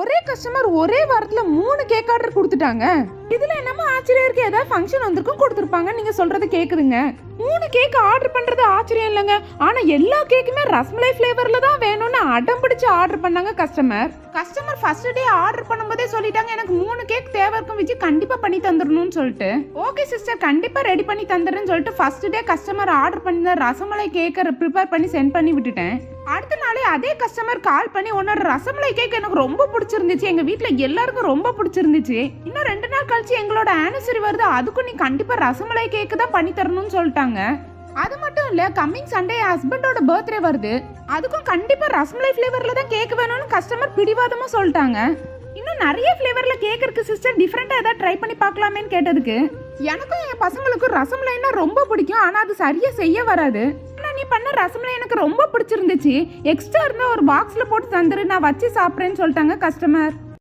ஒரே கஸ்டமர் ஒரே வாரத்துல 3 கேக் ஆர்டர் கொடுத்துட்டாங்க. இதுல என்னமா ஆச்சரியம் இருக்கு? ஏதாவது ஃபங்க்ஷன் வந்திருக்கும் கொடுத்துருப்பாங்க. நீங்க சொல்றது கேக்குதுங்க. 3 கேக் ஆர்டர் பண்றது ஆச்சரியம் இல்லைங்க. ஆனா எல்லா கேக்குமே ரஸ்மலை ஃபிளேவர்ல தான் வேணும்னு அடம் பிடிச்சு ஆர்டர் பண்ணாங்க கஸ்டமர் ஃபர்ஸ்ட் டே ஆர்டர் பண்ணும்போதே சொல்லிட்டாங்க எனக்கு 3 கேக் தேவை இருக்கும் விஜய், கண்டிப்பா பண்ணி தந்துடணும்னு சொல்லிட்டு. ஓகே சிஸ்டர், கண்டிப்பா ரெடி பண்ணி தந்துடுறேன்னு சொல்லிட்டு ஃபர்ஸ்ட் டே கஸ்டமர் ஆர்டர் பண்ண ரசமலை கேக்கை ப்ரிப்பேர் பண்ணி சென்ட் பண்ணி விட்டுட்டேன். அடுத்த நாளே அதே கஸ்டமர் கால் பண்ணி உன்னோட ரசமலை கேக் எனக்கு ரொம்ப பிடிச்சிருந்துச்சு, எங்க வீட்ல எல்லாருக்கும் ரொம்ப பிடிச்சிருந்துச்சு, இன்னும் 2 நாள் கழிச்சு எங்களோட ஆனிவர்சரி வருது, அதுக்கும் நீ கண்டிப்பா ரசமலை கேக் தான் பண்ணி தரணும்னு சொல்லிட்டாங்க. அது மட்டும் இல்ல, கம்மிங் சண்டே ஹஸ்பண்டோட பர்த்டே வருது, அதுக்கும் கண்டிப்பா ரசமலை ஃபிளேவர்ல தான் கேக் வேணும்னு கஸ்டமர் பிடிவாதமா சொல்லிட்டாங்க. இன்னும் நிறைய ஃபிளேவர்ல கேக் இருக்கு சிஸ்டர், டிஃபரெண்டா ஏதாவது ட்ரை பண்ணி பார்க்கலாமேன்னு கேட்டதுக்கு எனக்கும் என் பசங்களுக்கும் ரசமலைன்னா ரொம்ப பிடிக்கும், ஆனா அது சரியா செய்ய வராது. ஆனா நீ பண்ண ரசமலை எனக்கு ரொம்ப பிடிச்சிருந்துச்சு, எக்ஸ்ட்ரா இருந்தா ஒரு பாக்ஸ்ல போட்டு தந்துரு, நான் வச்சு சாப்பிட்றேன்னு சொல்லிட்டாங்க கஸ்டமர்.